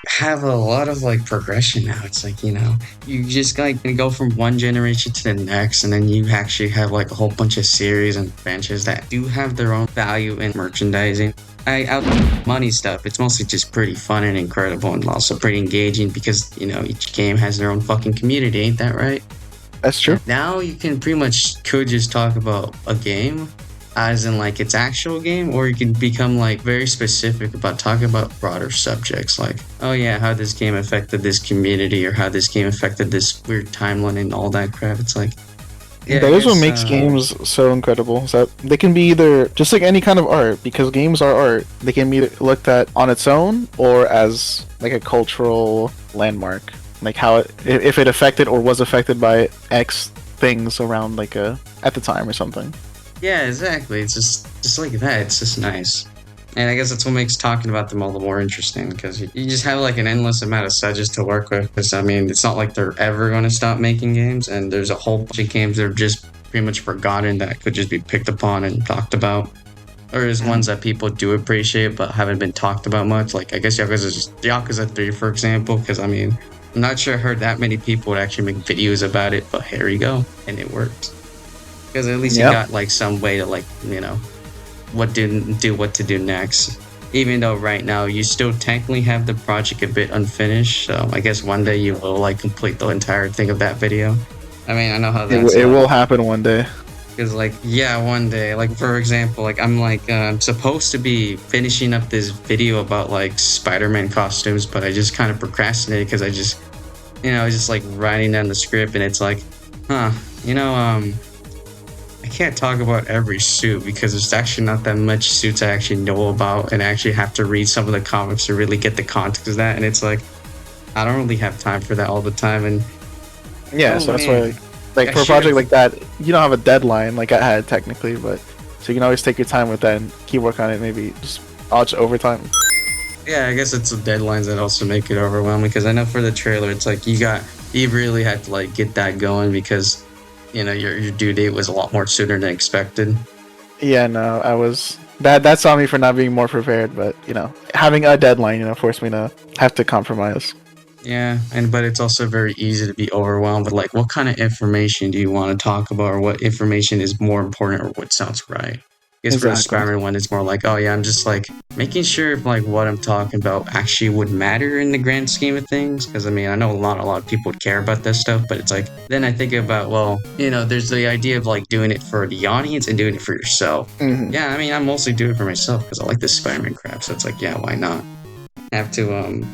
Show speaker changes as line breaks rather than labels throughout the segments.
Have a lot of like progression now. It's like, you just like go from one generation to the next, and then you actually have like a whole bunch of series and branches that do have their own value in merchandising. I out money stuff. It's mostly just pretty fun and incredible, and also pretty engaging because each game has their own fucking community. Ain't that right?
That's true.
Now you can pretty much could just talk about a game as in like its actual game, or you can become like very specific about talking about broader subjects like, oh yeah, how this game affected this community, or how this game affected this weird timeline and all that crap. It's like, yeah,
That is what makes games so incredible. Is that they can be either just like any kind of art, because games are art. They can be looked at on its own or as like a cultural landmark, like how if it affected or was affected by X things around like at the time or something.
Yeah, exactly. It's just like that. It's just nice. And I guess that's what makes talking about them all the more interesting, because you just have like an endless amount of subjects to work with. Because I mean, it's not like they're ever going to stop making games, and there's a whole bunch of games that are just pretty much forgotten that could just be picked upon and talked about. Or there's ones that people do appreciate but haven't been talked about much. Like I guess Yakuza 3, for example, because I mean, I'm not sure I heard that many people would actually make videos about it, but here we go, and it worked. Because at least you got like some way to like, what to do next. Even though right now you still technically have the project a bit unfinished, so I guess one day you will like complete the entire thing of that video. I mean, I know how that's
It will happen one day.
Because like, yeah, one day, like for example, like I'm supposed to be finishing up this video about like Spider-Man costumes, but I just kind of procrastinated because I just like writing down the script, and it's like, I can't talk about every suit because there's actually not that much suits I actually know about, and I actually have to read some of the comics to really get the context of that. And it's like, I don't really have time for that all the time. And
so that's why, like for a project like that, you don't have a deadline like I had technically, but so you can always take your time with that and keep working on it. Maybe just watch overtime.
Yeah, I guess it's the deadlines that also make it overwhelming, because I know for the trailer, it's like you really had to like get that going because your due date was a lot more sooner than expected.
Yeah, no, I was that's on me for not being more prepared, but having a deadline, forced me to have to compromise.
Yeah, but it's also very easy to be overwhelmed with like, what kind of information do you want to talk about, or what information is more important, or what sounds right. I guess for the Spider-Man one, it's more like, oh yeah, I'm just like making sure if like what I'm talking about actually would matter in the grand scheme of things. Because I mean, I know a lot of people would care about this stuff, but it's like, then I think about, well, there's the idea of like doing it for the audience and doing it for yourself.
Mm-hmm.
Yeah, I mean, I mostly do it for myself because I like this Spider-Man crap. So it's like, yeah, why not? Have to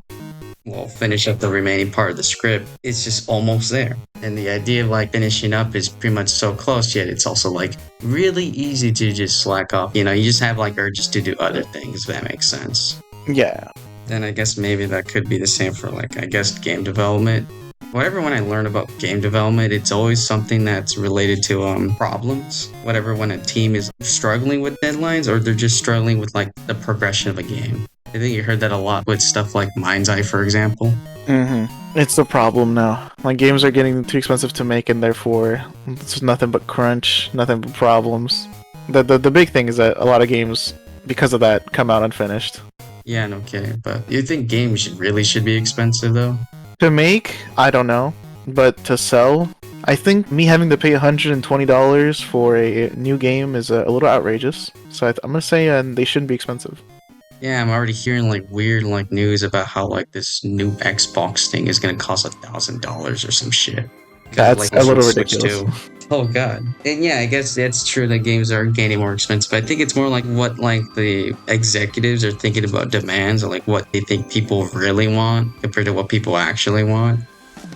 finish up the remaining part of the script. It's just almost there. And the idea of like finishing up is pretty much so close, yet it's also like really easy to just slack off. You just have like urges to do other things, if that makes sense.
Yeah.
Then I guess maybe that could be the same for like, I guess, game development. Whatever, when I learn about game development, it's always something that's related to problems. Whatever, when a team is struggling with deadlines, or they're just struggling with like the progression of a game. I think you heard that a lot with stuff like Mind's Eye, for example.
Mm-hmm. It's the problem now. Like games are getting too expensive to make, and therefore it's nothing but crunch, nothing but problems. The big thing is that a lot of games, because of that, come out unfinished.
Yeah, no kidding. But you think games should be expensive though?
To make, I don't know, but to sell, I think me having to pay $120 for a new game is a little outrageous. So I'm gonna say they shouldn't be expensive.
Yeah, I'm already hearing like weird like news about how like this new Xbox thing is gonna cost $1,000 or some shit.
That's a little ridiculous.
Oh god. And yeah, I guess that's true that games are getting more expensive. But I think it's more like what like the executives are thinking about demands, or like what they think people really want compared to what people actually want.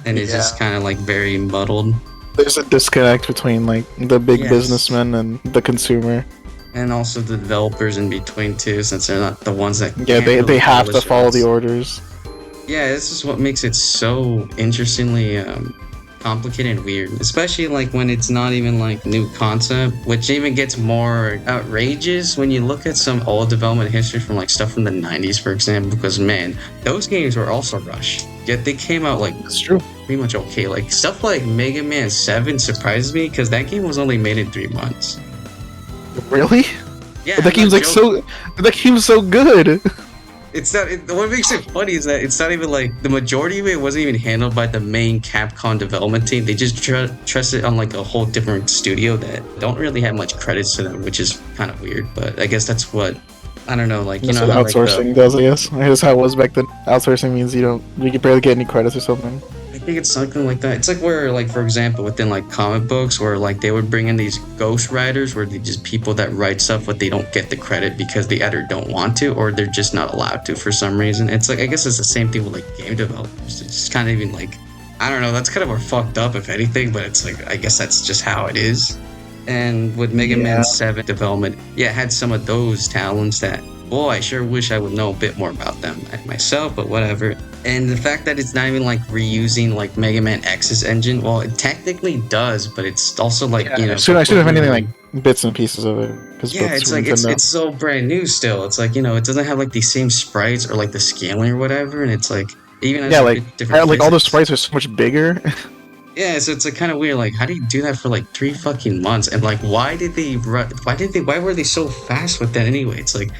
And it's just kind of like very muddled.
There's a disconnect between like the big businessmen and the consumer.
And also the developers in between too, since they're not the ones that
they have to follow the orders.
Yeah, this is what makes it so interestingly complicated and weird, especially like when it's not even like new concept, which even gets more outrageous when you look at some old development history from like stuff from the 90s, for example, because man, those games were also rushed, yet they came out like,
it's true,
pretty much okay. Like stuff like Mega Man 7 surprises me because that game was only made in 3 months.
Really?
Yeah,
But that
I'm not
game's like
joking.
so. That game's so good.
It's not. What makes it funny is that it's not even like the majority of it wasn't even handled by the main Capcom development team. They just trust it on like a whole different studio that don't really have much credits to them, which is kind of weird. But I guess that's what I don't know. Like you
That's
know
what
how like the
outsourcing does, I guess. Here's how it was back then. Outsourcing means you can barely get any credits or something.
I think it's something like that. It's like where, like, for example, within like comic books, where like they would bring in these ghost writers, where they just people that write stuff, but they don't get the credit because they either don't want to or they're just not allowed to for some reason. It's like I guess it's the same thing with like game developers. It's kind of even like I don't know. That's kind of more fucked up if anything, but it's like I guess that's just how it is. And with Mega Man
Yeah.
7 development, yeah, it had some of those talents that, boy, I sure wish I would know a bit more about them myself, but whatever. And the fact that it's not even like reusing like Mega Man X's engine, well, it technically does, but it's also like, you know,
I should have anything
completely-
like bits and pieces of it because
yeah,
both
it's
Super
like
Nintendo.
it's so brand new still. It's like, you know, it doesn't have like the same sprites or like the scaling or whatever, and it's like even as
Yeah,
like,
like
different
like all the
physics.
sprites are so much bigger.
Yeah, so it's like kind of weird. Like, how do you do that for like 3 fucking months? And like, why were they so fast with that anyway? It's like,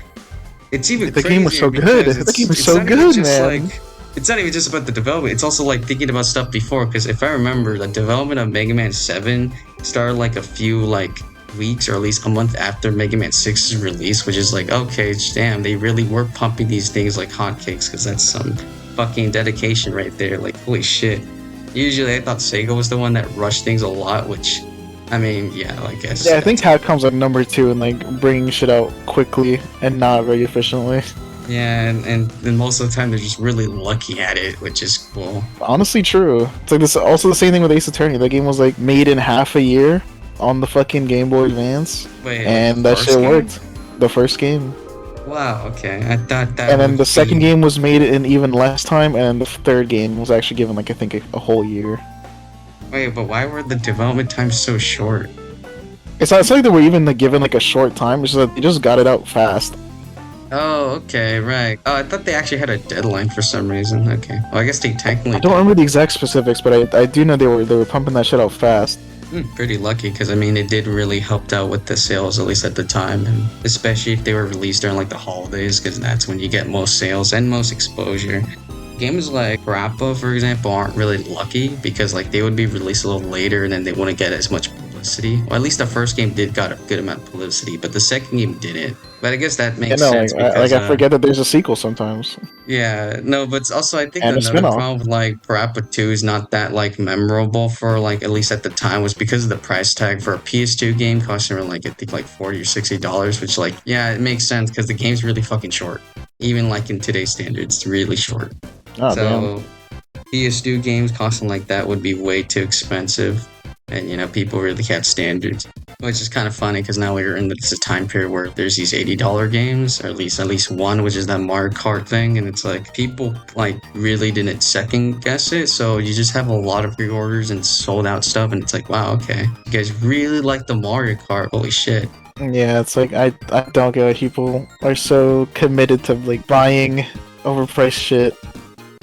it's even
The game was so
crazier
good.
because
The game was
it's
so
not even
good,
just
man.
like, it's not even just about the development. It's also like thinking about stuff before. Because if I remember, the development of Mega Man 7 started like a few like weeks or at least a month after Mega Man 6's release, which is like, okay, damn, they really were pumping these things like hotcakes because that's some fucking dedication right there. Like, holy shit. Usually, I thought Sega was the one that rushed things a lot, which, I mean, yeah, I guess.
Yeah, I think Capcom's like number 2 in like bringing shit out quickly and not very efficiently.
Yeah, and most of the time they're just really lucky at it, which is cool.
Honestly, true. It's like this. Also, the same thing with Ace Attorney. That game was like made in half a year on the fucking Game Boy Advance,
Wait,
and
like
that
the
shit
first game?
worked. The first game,
Wow, okay. I thought that
and then
would
the second
be...
game was made in even less time, and the third game was actually given like I think a whole year.
Wait, but why were the development times so short?
It's not like they were even like, given like a short time. It's just that they just got it out fast.
Oh, okay, right. Oh, I thought they actually had a deadline for some reason. Okay. Well, I guess they technically
I don't remember the exact specifics, but I do know they were pumping that shit out fast.
Pretty lucky because I mean it did really helped out with the sales at least at the time, and especially if they were released during like the holidays because that's when you get most sales and most exposure. Games like Parappa, for example, aren't really lucky because like they would be released a little later and then they wouldn't get as much publicity. Well, at least the first game did got a good amount of publicity, but the second game didn't. But I guess that
Yeah,
makes
no,
sense because
I forget that there's a sequel sometimes
yeah, no, but also I think
and a
another
spin-off.
problem with like Parappa 2 is not that like memorable for like at least at the time was because of the price tag for a PS2 game costing around like I think like $40 or $60, which like yeah, it makes sense because the game's really fucking short. Even like in today's standards, it's really short.
Oh damn.
So PS2 games costing like that would be way too expensive, and you know people really have standards, which is kind of funny because now we're in this time period where there's these $80 games, or at least one, which is that Mario Kart thing, and it's like people like really didn't second guess it, so you just have a lot of pre-orders and sold out stuff, and it's like wow, okay, you guys really like the Mario Kart, holy shit.
Yeah, it's like I don't get why people are so committed to like buying overpriced shit.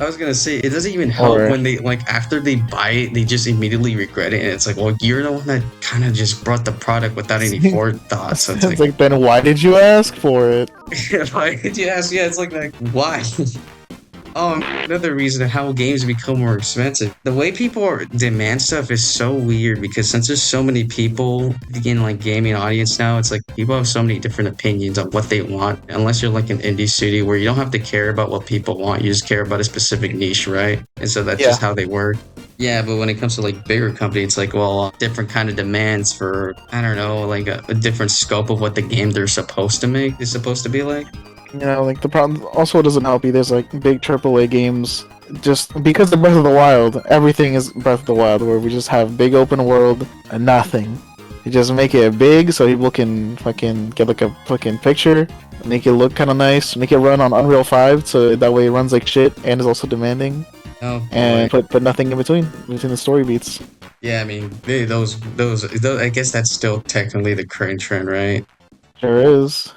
I was gonna say it doesn't even help
Or-
when they like after they buy it, they just immediately regret it, and it's like, well, you're the one that kind of just brought the product without any forethought. So it's
It's like then why did you ask for it?
why did you ask? Yeah, it's like why? Oh, another reason how games become more expensive. The way people demand stuff is so weird because since there's so many people in like gaming audience now, it's like people have so many different opinions on what they want. Unless you're like an indie studio where you don't have to care about what people want, you just care about a specific niche, right? And so that's just how they work. Yeah, but when it comes to like bigger companies, it's like, well, different kind of demands for, I don't know, like a different scope of what the game they're supposed to make is supposed to be like.
You know, like the problem also doesn't help you. There's like big AAA games just because of Breath of the Wild. Everything is Breath of the Wild, where we just have big open world and nothing. You just make it big so people can fucking get like a fucking picture, make it look kind of nice, make it run on Unreal 5 so that way it runs like shit and is also demanding.
Oh,
And
boy.
put nothing in between the story beats.
Yeah, I mean, those, I guess that's still technically the current trend, right?
Sure is.